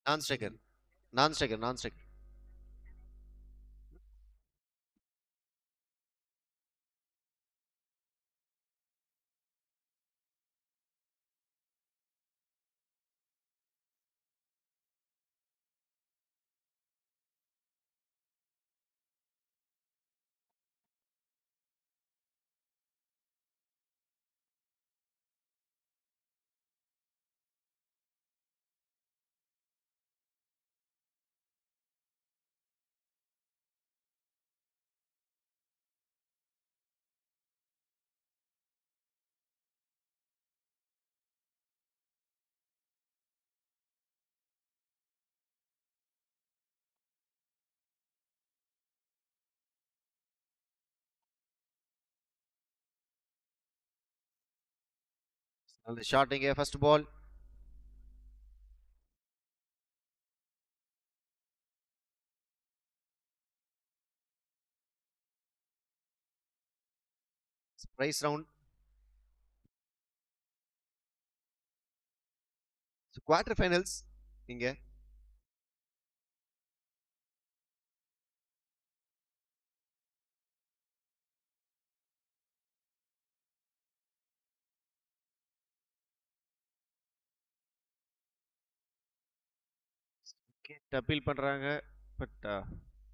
Non striker. Non striker, non striker. நல்ல shot இங்க first ball. Prize round. Quarter finals இங்க. Appeal பண்றாங்க பட்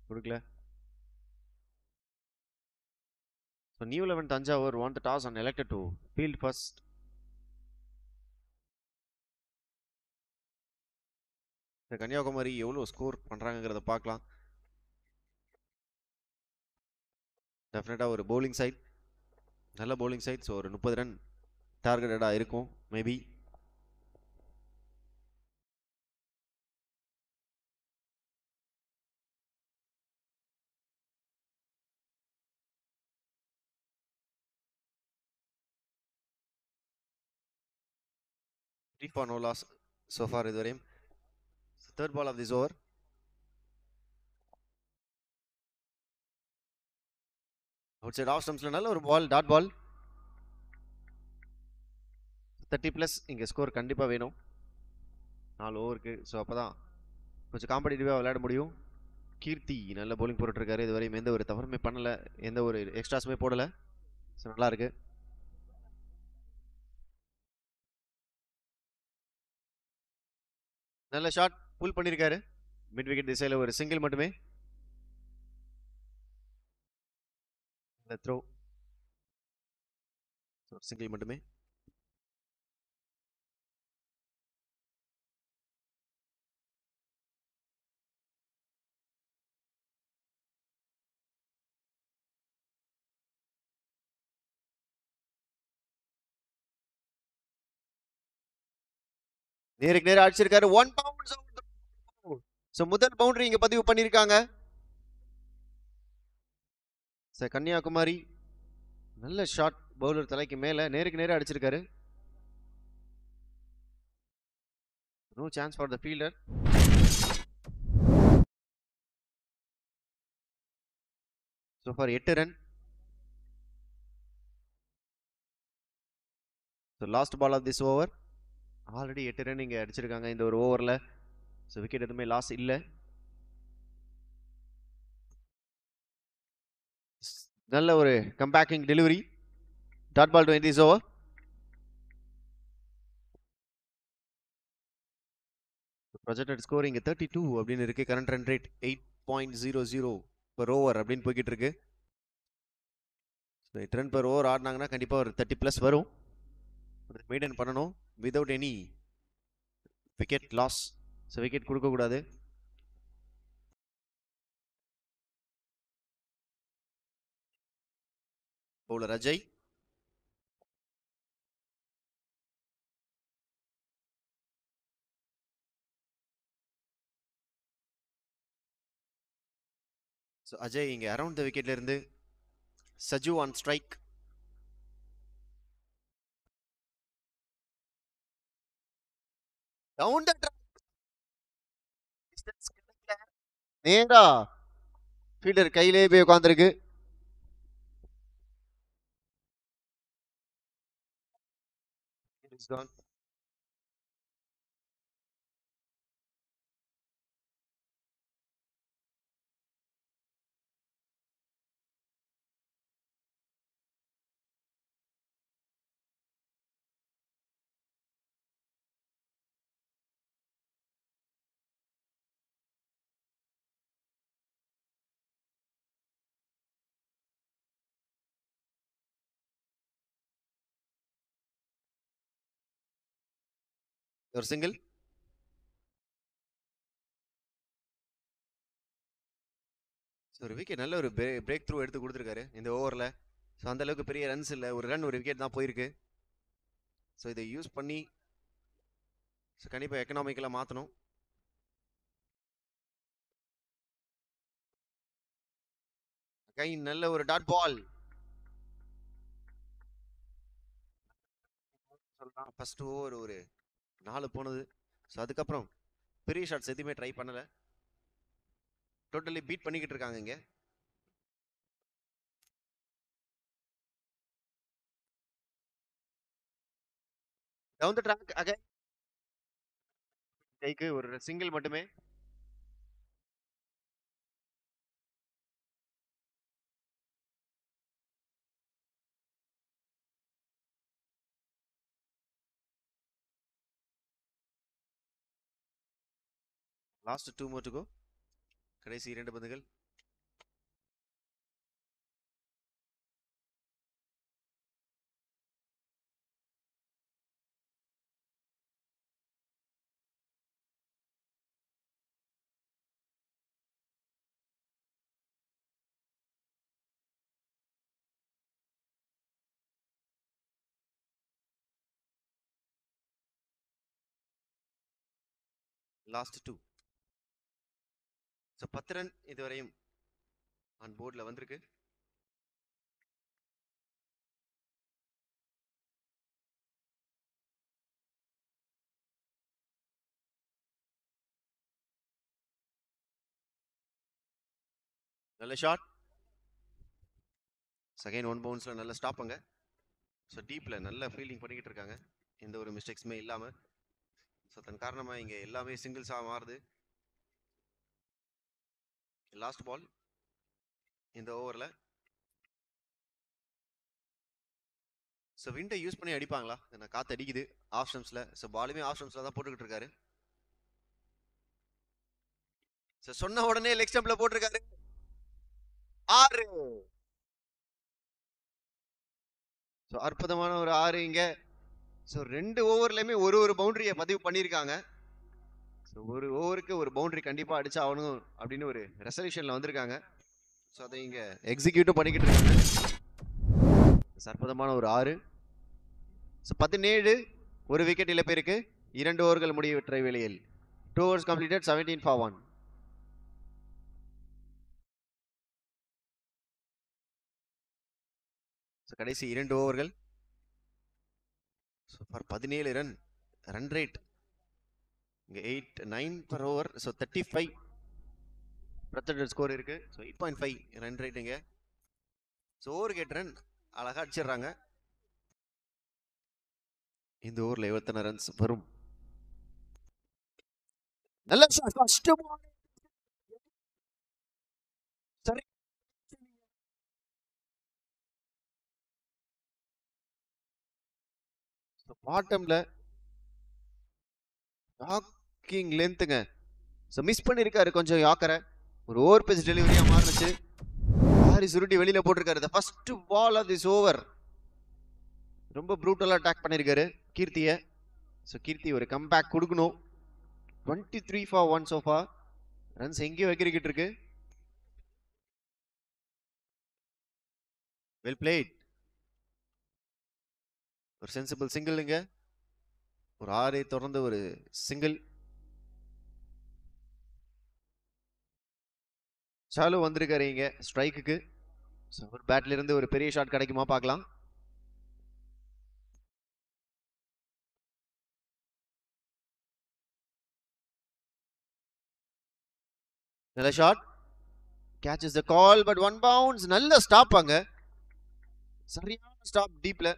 கொடுக்கல. So New 11 Tanjavur won the toss and elected to field first. Kanniyakumari எவ்வளவு score பண்றாங்கங்கறத பார்க்கலாம். டெஃபினட்டா ஒரு bowling சைட், நல்ல bowling சைட். ஸோ ஒரு 30 ரன் டார்கெட்டடா இருக்கும் maybe. for no loss so far இதுவரையும். Third ball of this over. Outside off stumps நல்ல ஒரு பால், டாட் பால். 30+ இங்க ஸ்கோர் கண்டிப்பா வேணும் 4 ஓவருக்கு. ஸோ அப்பதான் கொஞ்சம் காம்படிட்டிவா விளையாட முடியும். கீர்த்தி நல்ல bowling போட்டுட்டு இருக்காரு. இதுவரையும் எந்த ஒரு தவறுமே பண்ணல, எந்த ஒரு எக்ஸ்ட்ராஸுமே போடல. ஸோ நல்லா இருக்கு. நல்ல ஷாட் புல் பண்ணிருக்காரு. மிட் விக்கெட் திசையில ஒரு சிங்கிள் மட்டுமே. த்ரோ சிங்கிள் மட்டுமே. நேருக்கு நேரா அடிச்சிருக்காரு. 1 பவுன்ஸ். ஸோ முதல் பவுண்டரி இங்க பதிவு பண்ணிருக்காங்க. கன்னியாகுமரி நல்ல ஷாட், பவுலர் தலைக்கு மேல நேருக்கு நேரா அடிச்சிருக்காரு. No chance for the fielder. So for 8 run. So last ball of this over. Already 8 run இங்க அடிச்சிருக்காங்க இந்த ஒரு ஓவர்ல. ஸோ விக்கெட் எதுவுமே லாஸ் இல்லை. நல்ல ஒரு கம்பேக்கிங் delivery. Dot ball to end this over. Projected score இங்க 32 அப்படின்னு இருக்கு. Current run rate 8.00 per over அப்படின்னு போய்கிட்டு இருக்கு. 8 ரன் per ஓவர் ஆடினாங்கன்னா கண்டிப்பா ஒரு 30+ வரும். மெயின்டைன் பண்ணணும் without any wicket loss. So wicket கொடுக்க கூடாது. பவுலர் அஜய். ஸோ அஜய் இங்க அரவுண்ட் த விக்கெட்ல இருந்து. Saju on strike. நேரா ஃபீல்டர் கையிலே போய் உட்கார்ந்துருக்கு. ஒரு சிங்கிள். ஒரு விக்கெட், நல்ல ஒரு பிரேக் த்ரூ எடுத்து கொடுத்துருக்காரு இந்த ஓவரில். ஸோ அந்த அளவுக்கு பெரிய ரன்ஸ் இல்லை, ஒரு ரன் ஒரு விக்கெட் தான் போயிருக்கு. ஸோ இதை யூஸ் பண்ணி ஸோ கண்டிப்பாக எக்கனாமிக்கலாக மாற்றணும். கை நல்ல ஒரு டாட் பால் சொல்லலாம். ஃபர்ஸ்ட் ஓவர் ஒரு 4 போனது. ஸோ அதுக்கப்புறம் பெரிய ஷாட்ஸ் எதுவுமே ட்ரை பண்ணலை. டோட்டலி பீட் பண்ணிக்கிட்டு இருக்காங்க இங்கே. Down the track again. கைக்கு ஒரு சிங்கிள் மட்டுமே. Last 2 more to go. கடைசி 2 பந்துகள். லாஸ்ட் 2. ஸோ 10 ரன் இதுவரையும் ஆன் போர்டில் வந்திருக்கு. நல்ல ஷாட். செகண்ட் 1 பவுன்ஸில் நல்ல ஸ்டாப்புங்க. ஸோ டீப்பில் நல்ல ஃபீல்டிங் பண்ணிக்கிட்டு இருக்காங்க, எந்த ஒரு மிஸ்டேக்ஸுமே இல்லாமல். ஸோ அதன் காரணமாக இங்கே எல்லாமே சிங்கிள்ஸாக மாறுது. லாஸ்ட் பால் இந்த ஓவரில். ஸோ விண்டை யூஸ் பண்ணி அடிப்பாங்களா? நான் காற்று அடிக்குது ஆப்ஷன்ஸில். ஸோ பாலுமே ஆப்ஷன்ஸில் தான் போட்டுக்கிட்டு இருக்காரு. ஸோ சொன்ன உடனே லெக் ஸ்டம்பில் போட்டிருக்காரு. 6. ஸோ அற்புதமான ஒரு 6 இங்கே. ஸோ 2 ஓவர்லையுமே ஒரு பவுண்டரியை பதிவு பண்ணியிருக்காங்க. ஸோ ஒரு ஓவருக்கு ஒரு பவுண்டரி கண்டிப்பாக அடிச்சா ஆகணும் அப்படின்னு ஒரு ரெசல்யூஷனில் வந்திருக்காங்க. ஸோ அதை இங்கே எக்ஸிக்யூட்டும் பண்ணிக்கிட்டு இருக்காங்க. அற்புதமான ஒரு 6. ஸோ 17 ஒரு விக்கெட் இழப்பிற்கு 2 ஓவர்கள் முடிவற்ற வேளையில் 2 overs completed 17 for 1. ஸோ கடைசி 2 ஓவர்கள். So far 17 run run rate இங்கே 9 per over. So 35 predicted score இருக்கு. ஸோ 8.5 ரன் ரேட்டுங்க. ஸோ ஓவருக்கு 8 ரன் அழகாக அடிச்சிடுறாங்க. இந்த ஓவரில் எத்தனை ரன்ஸ் வரும்? நல்ல ஷாட். ஃபர்ஸ்ட் பால் சரி. பாட்டம்ல ஷாக்கிங் லென்த்துங்க. ஸோ மிஸ் பண்ணியிருக்காரு கொஞ்சம் யாக்கரை. ஒரு ஓவர் பேஸ் டெலிவரியாக மாறினுச்சு. ஹாரிஸ் சுருட்டி வெளியில் போட்டிருக்காரு. First ball of this over ரொம்ப ப்ரூட்டலாக அட்டாக் பண்ணியிருக்காரு கீர்த்தியை. ஸோ கீர்த்தி ஒரு கம்பேக் கொடுக்கணும். 23 for 1 சோஃபா. ரன்ஸ் எங்கேயோ வைக்கிட்டு இருக்கு. Well plate. ஒரு சென்சிபிள் சிங்கிள்ங்க. ஒரு 6 தொடர்ந்து ஒரு சிங்கிள். சாலு வந்திருக்காரு இங்க ஸ்ட்ரைக்குக்கு. ஒரு பேட்ல இருந்து ஒரு பெரிய ஷாட் கிடைக்குமா பார்க்கலாம். நல்ல shot. Catches the call but 1 bounce. நல்ல ஸ்டாப் அங்க. சரியான ஸ்டாப் டீப்ல.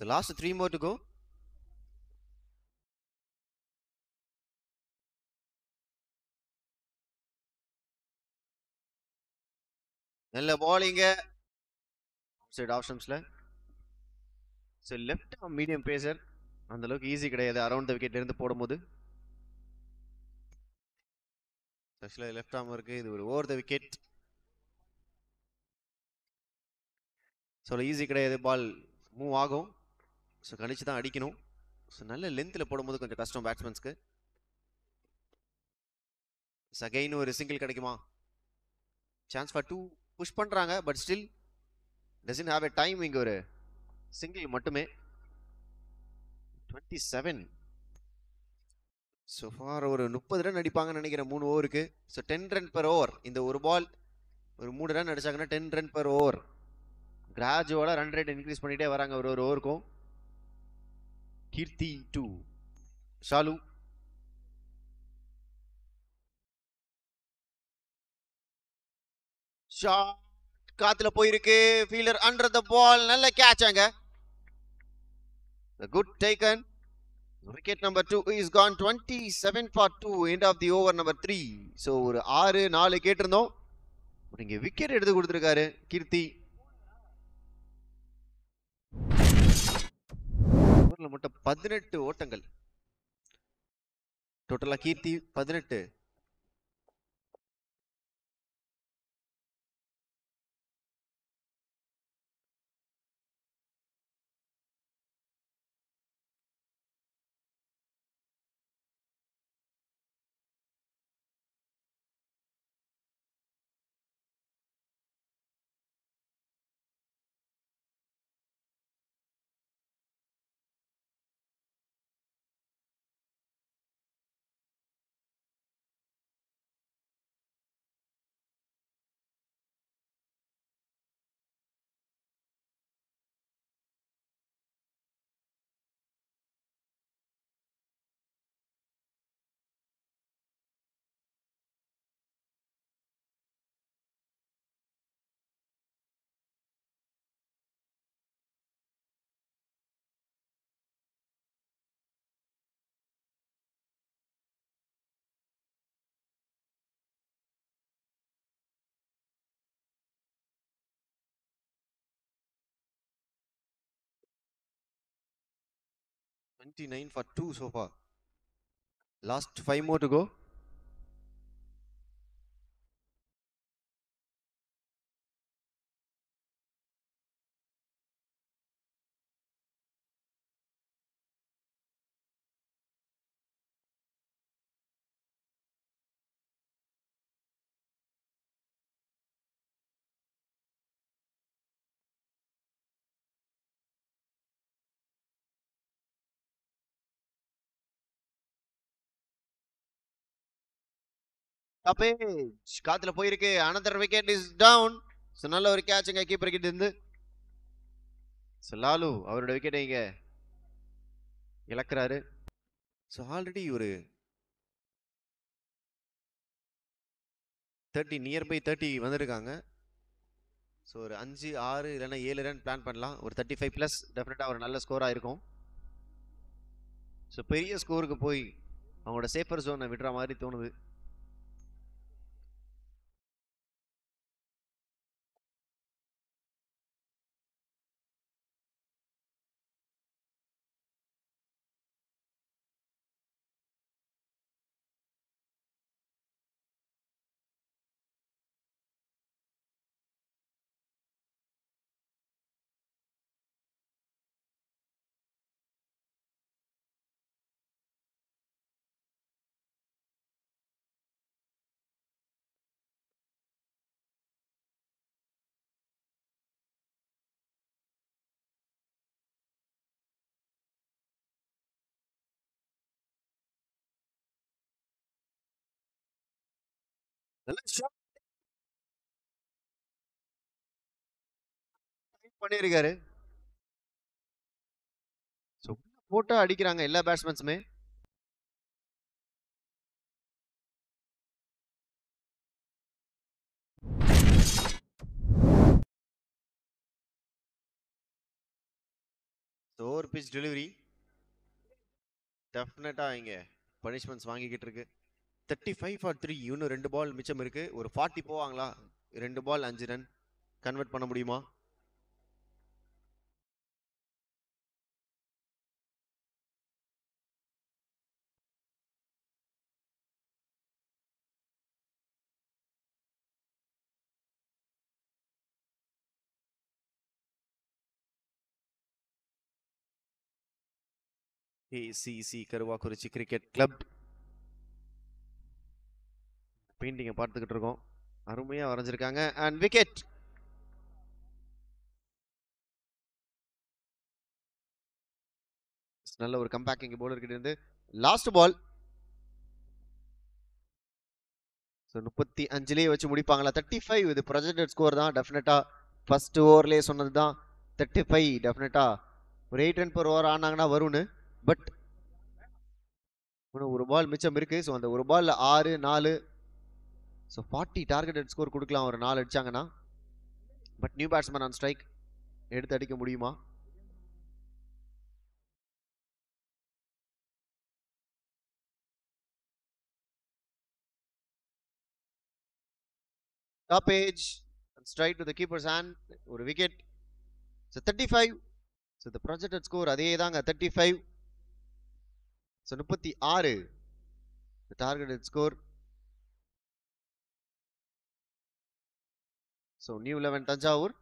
The last 3 more to go. நல்ல பாலிங்க சைடு ஆப்ஷன்ஸ்ல. ஸோ லெஃப்ட் மீடியம் பேசர் அந்த அளவுக்கு ஈஸி கிடையாது அரௌண்ட் த விக்கெட்ல இருந்து போடும்போது. ஆக்சுவலாக லெஃப்ட் ஆர்ம் இருக்குது. இது ஒரு over the wicket. So easy கிடையாது. பால் மூவ் ஆகும். ஸோ கணிச்சு தான் அடிக்கணும். ஸோ நல்ல லென்த்தில் போடும்போது கொஞ்சம் கஷ்டம் பேட்ஸ்மேன்ஸ்க்கு. அகைன் ஒரு சிங்கிள் கிடைக்குமா? சான்ஸ் ஃபார் 2 புஷ் பண்ணுறாங்க. But still doesn't have a time. இங்கே ஒரு சிங்கிள் மட்டுமே. 27. ஸோ ஃபார் ஒரு 30 ரன் அடிப்பாங்கன்னு நினைக்கிறேன் 3 ஓவருக்கு. So 10 run per over. இந்த ஒரு பால் ஒரு 3 ரன் அடிச்சாங்கன்னா 10 ரன் பெர் ஓவர். கிராஜுவலாக ரன் ரேட் இன்க்ரீஸ் பண்ணிட்டே வராங்க ஒரு ஓவருக்கும். கீர்த்தி 2. ஷாலு. ஷாட் காத்துல போயிருக்கு. ஃபீல்டர் அண்டர் த பால். நல்ல கேட்ச் அங்க. Good taken. Wicket number 2 is gone. 27 for 2. End of the over number 3. So ஒரு 6-4 கேட்டிருந்தோம். இங்கே விக்கெட் எடுத்து கொடுத்துருக்காரு கீர்த்தி. ஓவரில் மட்டும் 18 ஓட்டங்கள். டோட்டலாக கீர்த்தி 18. $29 for 2 so far. Last 5 more to go. காத்துல போயிருக்கு. another wicket is down. So நல்ல ஒரு கேட்சுங்க கீப்பர் கிட்ட இருந்து. ஸோ லாலு அவரோட விக்கெட்டை இங்க இழக்கிறாரு. ஸோ ஆல்ரெடி ஒரு 30 நியர்பை 30 வந்திருக்காங்க. ஸோ ஒரு 5, 6 இல்லைன்னா 7 ரன் பிளான் பண்ணலாம். ஒரு 35+ டெஃபினட்டாக ஒரு நல்ல ஸ்கோராக இருக்கும். ஸோ பெரிய ஸ்கோருக்கு போய் அவங்களோட சேஃபர் ஜோனை விடுற மாதிரி தோணுது. பண்ணியிருக்காரு. போட்டா அடிக்கிறாங்க எல்லா பேட்ஸ்மேன்ஸுமே. ஓவர் பிச் டெலிவரி டெஃபினட்டா இங்க பனிஷ்மெண்ட்ஸ் வாங்கிக்கிட்டு இருக்கு. 35 for 3. இன்னும் 2 பால் மிச்சம் இருக்கு. ஒரு 40 போவாங்களா? 2 பால் 5 ரன் கன்வெர்ட் பண்ண முடியுமா? KCC கருவாக்குறிச்சி கிரிக்கெட் கிளப் பெயிண்டிங்கை பார்த்துக்கிட்டு இருக்கோம். அருமையா வரைஞ்சிருக்காங்க. And wicket. நல்ல ஒரு கம்பேக் இங்க போலர் கிட்ட இருந்து. Last ball. 35லயே வச்சு முடிப்பாங்களா? 35 இது ப்ரொஜெக்டட் ஸ்கோர் தான். டெஃபினட்டா ஃபர்ஸ்ட் ஓவர்லயே சொன்னது தான் 35 டெஃபினட்டா ஒரு 8 ரன் per ஓவர் ஆனாங்கன்னா வரும்னு. பட் ஒரு பால் மிச்சம் இருக்கு. ஸோ அந்த ஒரு பால்ல 6 4 ஸோ 40 டார்கெட்டட் ஸ்கோர் கொடுக்கலாம் ஒரு 4 அடிச்சாங்கன்னா. But new batsman on strike எடுத்து அடிக்க முடியுமா? Stoppage and straight to the keeper's hand. ஒரு wicket. So 35. So the projected score அதே தாங்க 35. So 36 the targeted score. So new 11 Thanjavur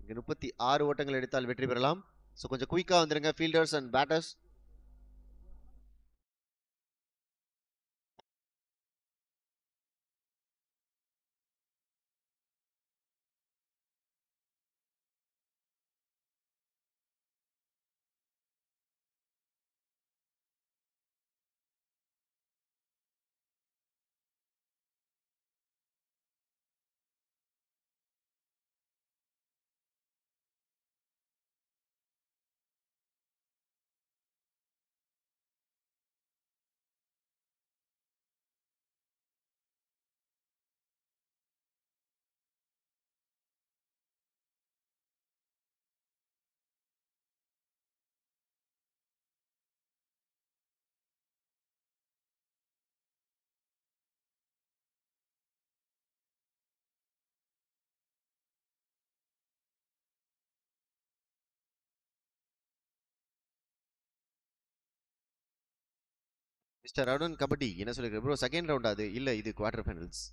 இங்க 36 ஓட்டங்கள் எடுத்தால் வெற்றி பெறலாம். So கொஞ்சம் குயிக்கா வந்துருங்க fielders and batters. Mister Arun Kabadi என்ன சொல்லிருக்க ப்ரோ? செகண்ட் ரவுண்ட் அது இல்ல, இது quarter finals.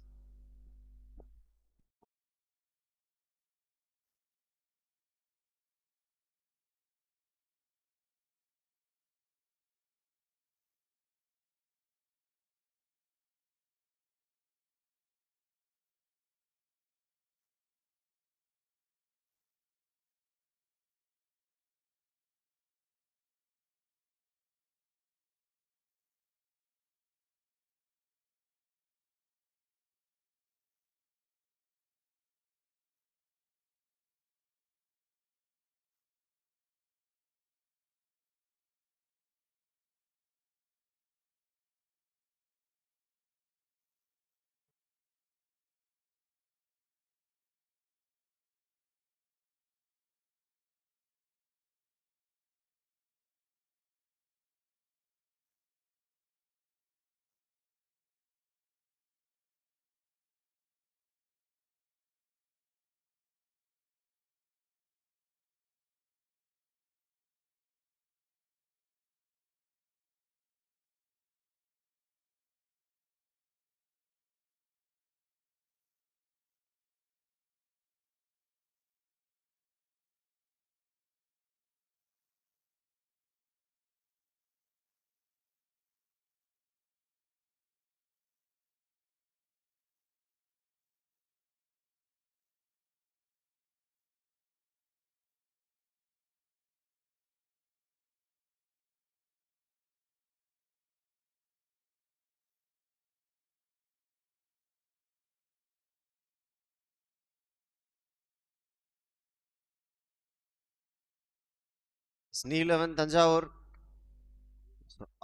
New 11 Thanjavur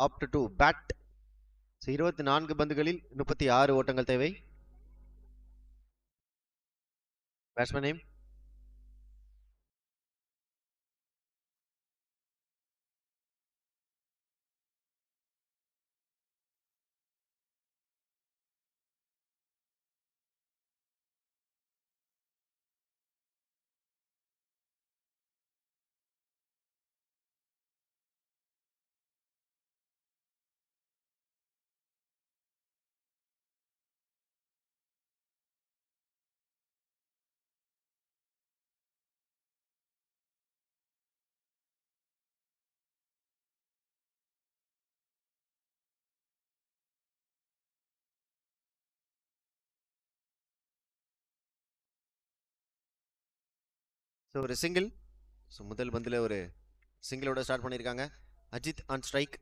opt to bat. 24 பந்துகளில் 36 ஓட்டங்கள் தேவை. பேட்ஸ்மேன் நேம் ஸோ ஒரு சிங்கிள். ஸோ முதல் பந்தில் ஒரு சிங்கிளோட ஸ்டார்ட் பண்ணியிருக்காங்க. Ajith on strike.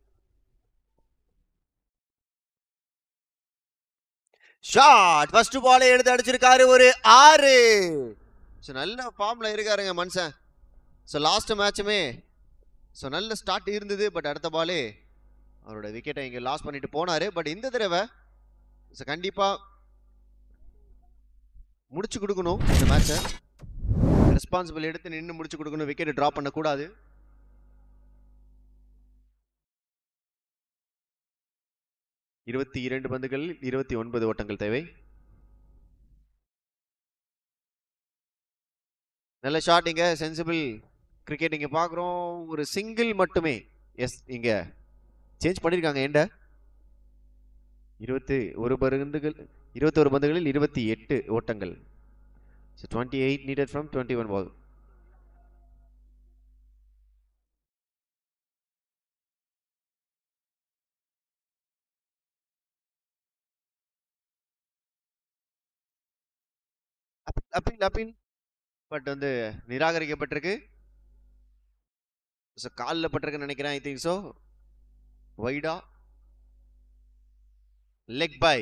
Shot first பாலை எடுத்து அடிச்சிருக்காரு. ஒரு 6. ஸோ நல்ல ஃபார்ம்ல இருக்காருங்க மனுஷன். ஸோ லாஸ்ட் மேட்சுமே ஸோ நல்ல ஸ்டார்ட் இருந்தது. பட் அடுத்த பாலே அவரோட விக்கெட்டை இங்கே லாஸ் பண்ணிட்டு போனாரு. பட் இந்த தடவை ஸோ கண்டிப்பாக முடிச்சு கொடுக்கணும் இந்த மேட்சை. ரெஸ்பான்சிபிள் எடுத்து நின்று முடிச்சு கொடுக்கணும். விக்கெட் ட்ராப் பண்ணக்கூடாது. இருபத்தி 2 பந்துகளில் 29 ஓட்டங்கள் தேவை. நல்ல ஷாட் இங்க. சென்சிபிள் கிரிக்கெட் இங்க பாக்குறோம். ஒரு சிங்கிள் மட்டுமே. எஸ், இங்க சேஞ்ச் பண்ணிருக்காங்க எண்ட. 21 பந்துகளில் 28 ஓட்டங்கள். 28 needed from 21 ball. Appeal but வந்து நிராகரிக்கப்பட்டிருக்கு. காலில் பட்டிருக்குன்னு நினைக்கிறேன். I think so. வைடா லெக் பை.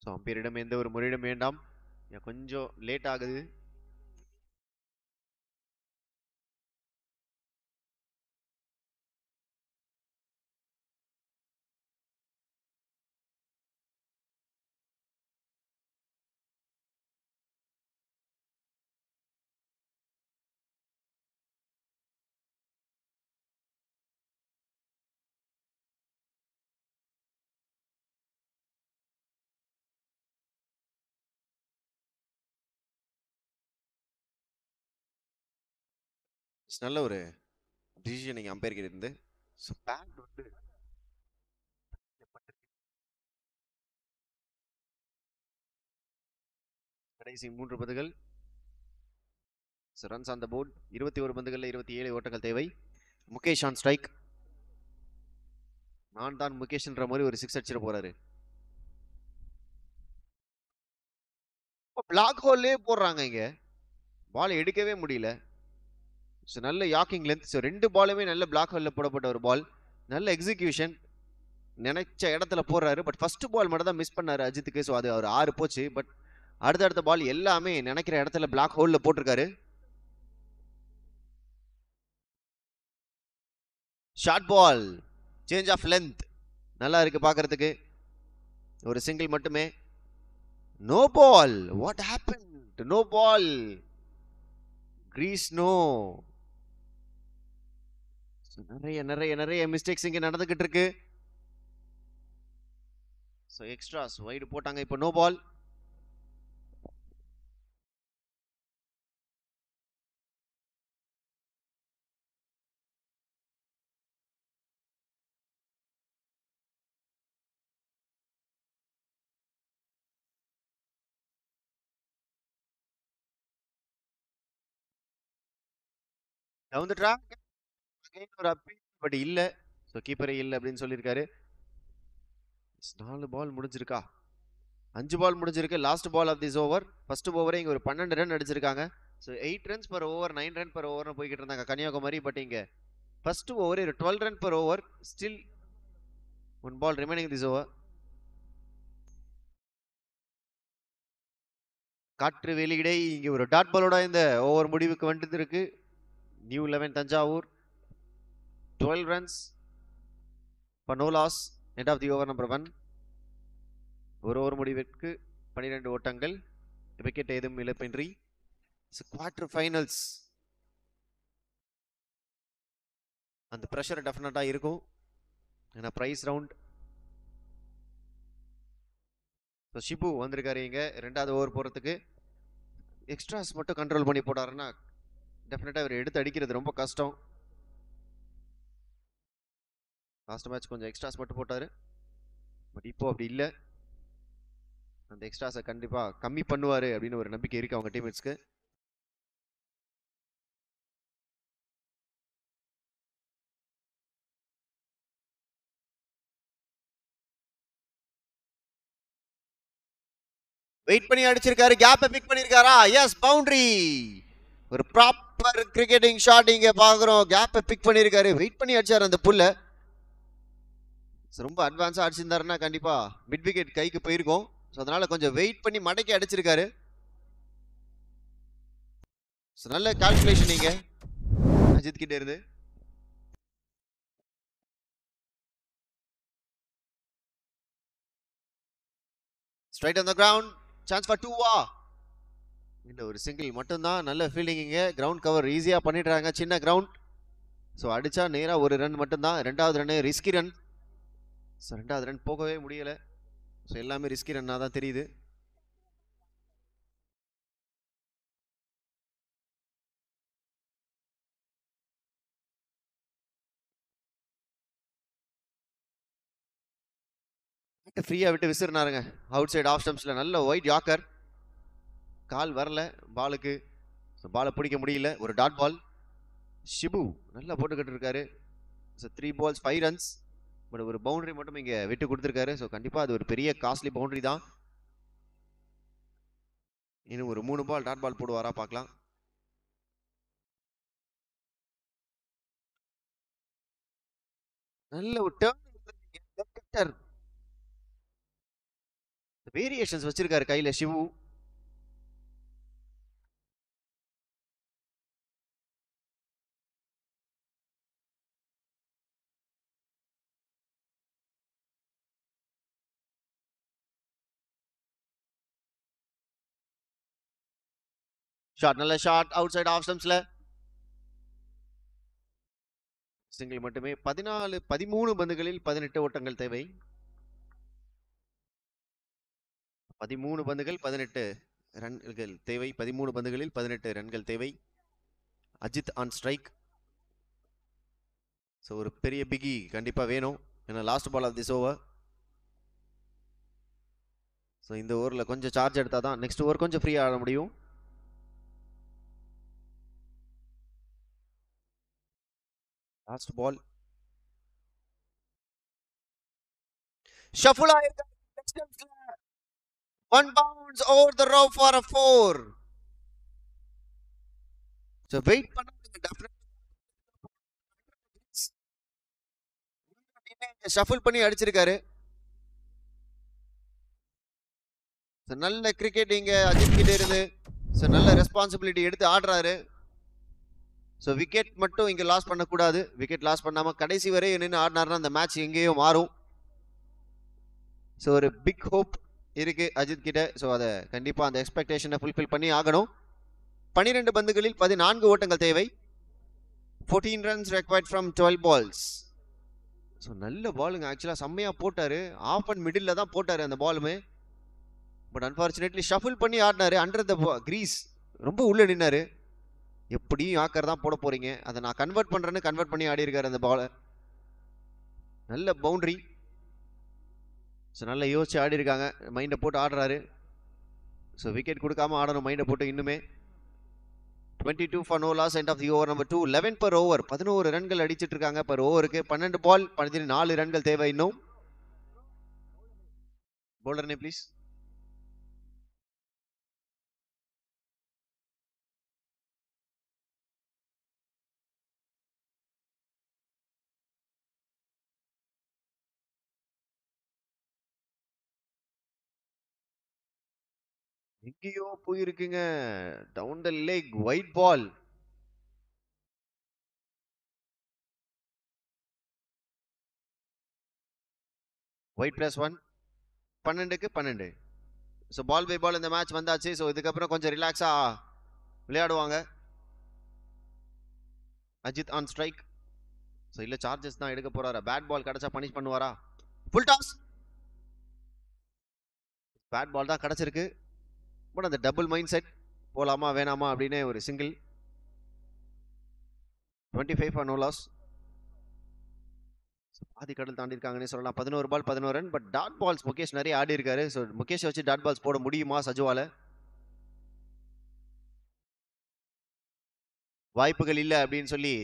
ஸோ அம்பையரிடம் எந்த ஒரு முறையிடம் வேண்டாம். கொஞ்சம் லேட் ஆகுது. நல்ல ஒரு டிசிஷன் நீங்க அம்பையர் கிட்ட இருந்து. ஸோ பேட் வந்து கடைசி 3 பந்துகள். Runs on the board. 21 பந்துகளில் 27 ஓட்டங்கள் தேவை. Mukesh on strike. நான் தான் முகேஷ்ன்ற மாதிரி ஒரு 6 அடிச்சிட போறாரு. பிளாக் ஹோல்லே போடுறாங்க இங்க. பால் எடுக்கவே முடியல. நல்ல யாக்கிங் லென்த். ஸோ 2 பாலுமே நல்ல பிளாக் ஹோல்ல போடப்பட்ட ஒரு பால். நல்ல எக்ஸிகியூஷன். நினைச்ச இடத்துல போடுறாரு. பட் ஃபர்ஸ்ட் பால் மட்டும் தான் மிஸ் பண்ணாரு அஜித்துக்கு. ஸோ அது ஒரு 6 போச்சு. பட் அடுத்த பால் எல்லாமே நினைக்கிற இடத்துல பிளாக் ஹோல்ல போட்டிருக்காரு. Short ball. Change of length நல்லா இருக்கு பார்க்கறதுக்கு. ஒரு சிங்கிள் மட்டுமே. No ball. What happen? No ball. Crease no. நிறைய நிறைய நிறைய மிஸ்டேக்ஸ் இங்க நடந்துகிட்டு இருக்கு. ஸோ எக்ஸ்ட்ராஸ் வைடு போட்டாங்க. இப்போ no ball. Down the track. ஒரு அப்பீல் பட் இல்ல. ஸோ கீப்பரே இல்லை அப்படின்னு சொல்லியிருக்காரு. 4 பால் முடிஞ்சிருக்கா? 5 பால் முடிஞ்சிருக்கு. Last ball of this over. First ஓவரே இங்க ஒரு 12 ரன் அடிச்சிருக்காங்க. So 8 runs per over, 9 run per ஓவர்னு போய்கிட்டு இருந்தாங்க கன்னியாகுமரி. பட் இங்க ஃபர்ஸ்ட் ஓவர் ஒரு 12 run per over. Still 1 ball remaining this over. காற்று வெளியிடை இங்க ஒரு டாட் பாலோட இந்த ஓவர் முடிவுக்கு வந்துட்டு இருக்கு. New 11 Thanjavur. 12 runs for no loss. End of the over number 1. ஒரு ஓவர் முடிவிற்கு 12 ஓட்டங்கள். விக்கெட் ஏதும் இழப்பின்றி. Quarter finals. அந்த ப்ரெஷர் டெஃபினட்டா இருக்கும். ஏன்னா பிரைஸ் ரவுண்ட். ஷிபு வந்திருக்காரு இங்க 2வது ஓவர் போறதுக்கு. எக்ஸ்ட்ராஸ் மட்டும் கண்ட்ரோல் பண்ணி போட்டாருன்னா டெஃபினட்டா இவர் எடுத்து அடிக்கிறது ரொம்ப கஷ்டம். லாஸ்ட் மேட்ச் கொஞ்சம் எக்ஸ்ட்ராஸ் மட்டும் போட்டாரு. பட் இப்போ அப்படி இல்லை. அந்த எக்ஸ்ட்ராஸை கண்டிப்பா கம்மி பண்ணுவாரு அப்படின்னு ஒரு நம்பிக்கை இருக்கு அவங்க டீம்மேட்ஸ்க்கு. வெயிட் பண்ணி அடிச்சிருக்காரு, கேப்பை பிக் பண்ணிருக்காரா? Yes, boundary. ஒரு ப்ராப்பர் கிரிக்கெட்டிங் ஷாட் இங்க பாக்குறோம். கேப்பை பிக் பண்ணிருக்காரு, வெயிட் பண்ணி அடிச்சாரு அந்த புல்ல. ரொம்ப அட்வான்ஸா அடிச்சிருந்தாருன்னா கண்டிப்பா மிட் விக்கெட் கைக்கு போயிருக்கும். ஸோ அதனால கொஞ்சம் வெயிட் பண்ணி மடக்கி அடிச்சிருக்காரு. நல்ல கால்குலேஷன் நீங்க அஜித் கிட்ட இருந்து. Straight on the ground, chance for 2 இந்த ஒரு சிங்கிள் மட்டும்தான். நல்ல ஃபீல்டிங் இங்க, கிரவுண்ட் கவர் ஈஸியா பண்ணிடுறாங்க, சின்ன கிரவுண்ட். ஸோ அடிச்சா நேரா ஒரு ரன் மட்டும்தான். ரெண்டாவது ரன் ரிஸ்கி ரன். ஸோ ரெண்டாவது ரன் போகவே முடியல. ஸோ எல்லாமே ரிஸ்கி ரன்னா தான் தெரியுது. ஃப்ரீயா விட்டு விசிறினாருங்க அவுட் சைடு ஆஃப் ஸ்டம்ப்ஸ்ல. நல்ல ஒயிட் யாக்கர், கால் வரல பாலுக்கு, பாலை பிடிக்க முடியல. ஒரு டாட் பால். ஷிபு நல்லா போட்டுக்கிட்டு இருக்காரு. 3 balls 5 runs. பட் ஒரு பவுண்டரி மட்டும் இங்க விட்டு கொடுத்துருக்காரு. ஸோ கண்டிப்பா அது ஒரு பெரிய காஸ்ட்லி பவுண்டரி தான். இன்னும் ஒரு 3 ball டாட் பால் போடுவாரா பார்க்கலாம். நல்ல ஒரு டர்ன், வேரியேஷன்ஸ் வச்சிருக்காரு கையில சிவு. ஷாட், நல்ல ஷாட் அவுட் சைடு ஆஃப் ஸ்டம்ப்ஸ்ல. சிங்கிள் மட்டுமே. 13 பந்துகளில் 18 ஓட்டங்கள் தேவை. 13 பந்துகள் 18 ரன்கள் தேவை. 13 பந்துகளில் 18 ரன்கள் தேவை. Ajith on strike. ஸோ ஒரு பெரிய பிகி கண்டிப்பா வேணும், ஏன்னா last ball of this over. So இந்த ஓவரில் கொஞ்சம் சார்ஜ் எடுத்தால் தான் நெக்ஸ்ட் ஓவர் கொஞ்சம் ஃப்ரீயாக ஆட முடியும். லாஸ்ட் பால் ஷஃபுல் ஆயிருக்காரு. 1 bounce over the row for a 4. So wait பண்ணுங்க, டெஃபினெட்லி ஷஃபிள் பண்ணி அடிச்சிருக்காரு. நல்ல கிரிக்கெட் இங்க அஜித் கிட்ட இருந்து. ஸோ நல்ல ரெஸ்பான்சிபிலிட்டி எடுத்து ஆடுறாரு. ஸோ விக்கெட் மட்டும் இங்க லாஸ் பண்ணக்கூடாது. விக்கெட் லாஸ் பண்ணாம கடைசி வரை நின்று ஆடினாருன்னா அந்த மேட்ச் எங்கேயோ மாறும். ஸோ ஒரு பிக் ஹோப் இருக்கு அஜித் கிட்ட. ஸோ அதை கண்டிப்பா அந்த எக்ஸ்பெக்டேஷனை ஃபுல்ஃபில் பண்ணி ஆகணும். 12 பந்துகளில் 14 ஓட்டங்கள் தேவை. 14 runs required from 12 balls. So நல்ல பாலுங்க, ஆக்சுவலாக செம்மையாக போட்டாரு. ஆஃப் அண்ட் மிடில் தான் போட்டாரு அந்த பாலுமே. பட் அன்ஃபார்ச்சுனேட்லி ஷஃபிள் பண்ணி ஆடினாரு. அண்டர் த கிரீஸ் ரொம்ப உள்ள நின்னாரு. எப்படியும் யாக்கர் தான் போட போறீங்க, அதை நான் கன்வெர்ட் பண்றேன்னு கன்வெர்ட் பண்ணி ஆடி இருக்காரு அந்த பாலை. நல்ல பவுண்டரி. ஸோ நல்லா யோசிச்சு ஆடி இருக்காங்க, மைண்டை போட்டு ஆடுறாரு. ஸோ விக்கெட் கொடுக்காம ஆடணும் மைண்டை போட்டு இன்னுமே. 22 for no loss, end of the over number 2. 11 per over, 11 ரன்கள் அடிச்சிட்டு இருக்காங்க per ஓவருக்கு. 12 பால் 14 ரன்கள் தேவை இன்னும். bowler name please. எங்கேயோ போயிருக்குங்க, down the leg, wide ball. Wide +1, 12க்கு 12. ஸோ பால் பை பால் இந்த மேட்ச் வந்தாச்சு. ஸோ இதுக்கப்புறம் கொஞ்சம் ரிலாக்ஸா விளையாடுவாங்க. Ajith on strike. ஸோ இல்லை சார்ஜஸ் தான் எடுக்க போறாரா? பேட் பால் கிடைச்சா பனிஷ் பண்ணுவாரா? Full toss. பேட் பால் தான் கிடைச்சிருக்கு. பட் அந்த டபுள் மைண்ட் செட், போலாமா வேணாமா அப்படின்னு ஒரு சிங்கிள். 25 for no loss. பாதி கடல் தாண்டி இருக்காங்கன்னு சொல்லலாம். 11 ball 11 run. But dot balls Mukesh நிறைய ஆடி இருக்காரு. ஸோ முகேஷ் வச்சு டாட் பால்ஸ் போட முடியுமா சஜுவால? வாய்ப்புகள் இல்லை அப்படின்னு சொல்லி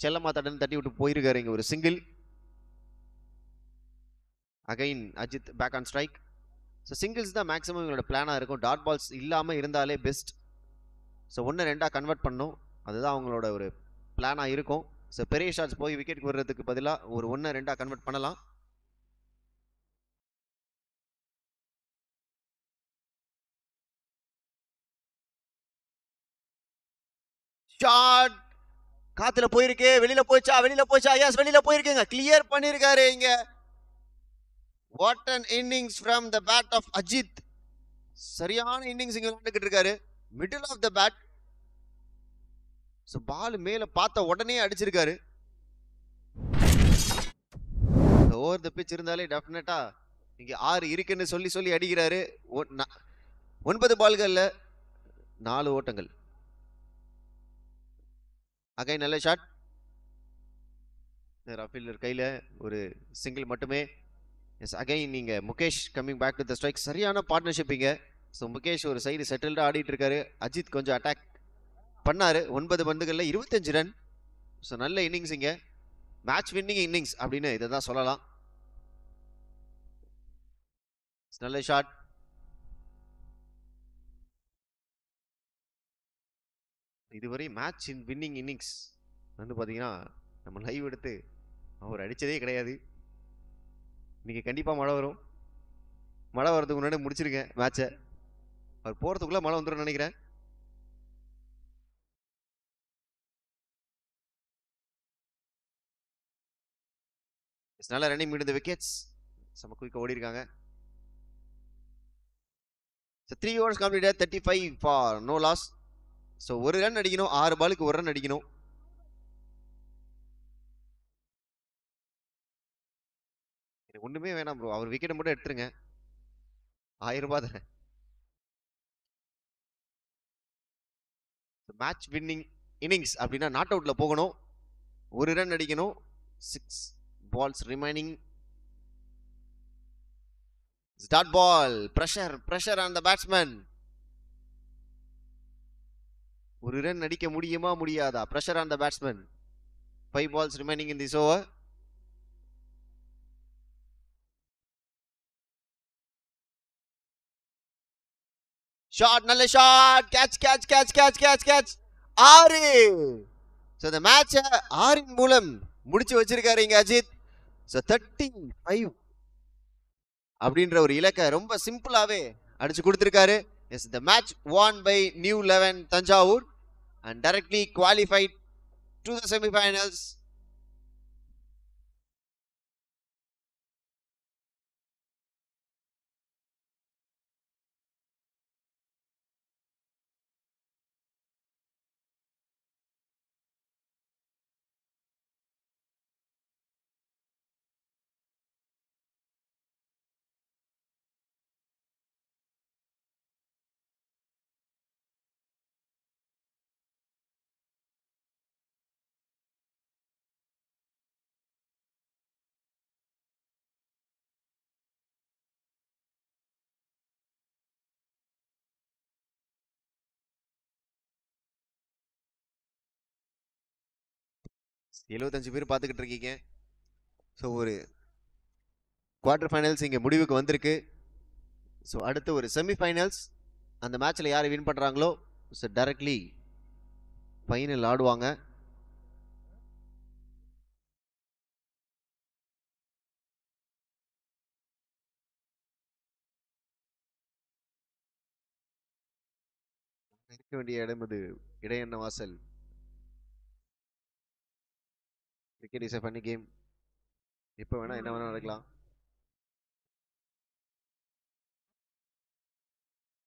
செல்லம்மா தடன் தட்டி விட்டு போயிருக்காரு. இங்க ஒரு single. Again Ajith back on strike. So singles தான் மேக்ஸிமம் இவங்களோட பிளானாக இருக்கும். டாட் பால்ஸ் இல்லாமல் இருந்தாலே பெஸ்ட். ஸோ 1-2 கன்வெர்ட் பண்ணும், அதுதான் அவங்களோட ஒரு பிளானாக இருக்கும். ஸோ பெரிய ஷாட்ஸ் போய் விக்கெட்டுக்கு வர்றதுக்கு பதிலாக ஒரு 1-2 கன்வெர்ட் பண்ணலாம். ஷாட் காத்துல போயிருக்கு, வெளியில போச்சா, எஸ் வெளியில போயிருக்குங்க, கிளியர் பண்ணிருக்காரு இங்க. What an innings from the bat of Ajith. சரியான இன்னிங்ஸ் இங்க விளையாண்டுகிட்டு இருக்காரு, middle of the bat. So ball மேல பார்த்த உடனே அடிச்சிருக்காரு. ஓவர் த பிச் இருந்தாலே டெஃபினட்டா இங்க 6 இருக்குன்னு சொல்லி அடிக்கிறாரு. 9 பால்கள்ல 4 ஓட்டங்கள். அகைன் நல்ல ஷாட். ரஃபீல்டர் கையில ஒரு சிங்கிள் மட்டுமே. எஸ் அகைன் நீங்க Mukesh coming back to the strike. சரியான பார்ட்னர்ஷிப் இங்க. ஸோ முகேஷ் ஒரு சைடு செட்டில்டா ஆடிட்டு இருக்காரு, அஜித் கொஞ்சம் அட்டாக் பண்ணாரு. 9 பந்துகள்ல 25 ரன். ஸோ நல்ல இன்னிங்ஸ் இங்க, மேட்ச் வின்னிங் இன்னிங்ஸ் அப்படின்னு இதை தான் சொல்லலாம். நல்ல ஷாட். இதுவரை மேட்ச் வின்னிங் இன்னிங்ஸ் வந்து பார்த்தீங்கன்னா நம்ம லைவ் எடுத்து அவர் அடித்ததே கிடையாது. இன்னைக்கு கண்டிப்பாக மழை வரும். மழை வர்றதுக்கு முன்னாடி முடிச்சிருங்க மேட்சை. அவர் போகிறதுக்குள்ளே மழை வந்துடும் நினைக்கிறேன். நல்ல ரன்னிங் மீட் தி விக்கெட்ஸ். செம குயிக்காக ஓடி இருக்காங்க. 3 overs completed, 35 for no loss. So ஒரு ரன் அடிக்கணும், 6 பாலுக்கு ஒரு ரன் அடிக்கணும். ஒண்ணுமே வேணாம் ப்ரோ, அவர் விக்கெட் மட்டும் எடுத்துருங்க, 1000 ரூபாய் தரேன். மேட்ச் வின்னிங் இன்னிங்ஸ் அப்படின்னா நாட் அவுட்ல போகணும், ஒரு ரன் அடிக்கணும், 6 balls remaining. Start ball, pressure on the batsman. ஒரு ரன் அடிக்க முடியுமா முடியாதா? pressure on the batsman. 5 balls remaining in this over. Shot, நல்ல ஷாட், கேட்ச். 6. ஸோ இந்த மேட்சை 6 மூலம் முடிச்சு வச்சிருக்காரு இங்க அஜித். ஸோ 35 அப்படின்ற ஒரு இலக்கை ரொம்ப சிம்பிளாவே அடிச்சு கொடுத்திருக்காரு. Yes, the match won by New 11 Tanjavur and directly qualified to the semi-finals. எழுபத்தஞ்சு பேர் பார்த்துக்கிட்டு இருக்கீங்க. ஸோ ஒரு குவார்டர் ஃபைனல்ஸ் இங்கே முடிவுக்கு வந்திருக்கு. ஸோ அடுத்து ஒரு செமிஃபைனல்ஸ், அந்த மேட்ச்சில் யார் வின் பண்ணுறாங்களோ ஸோ டைரக்ட்லி ஃபைனல் ஆடுவாங்க. இருக்க வேண்டிய இடம் இது இடையண்ண வாசல். Cricket is a funny game. எப்போ வேணா என்ன வேணா நடக்கலாம்.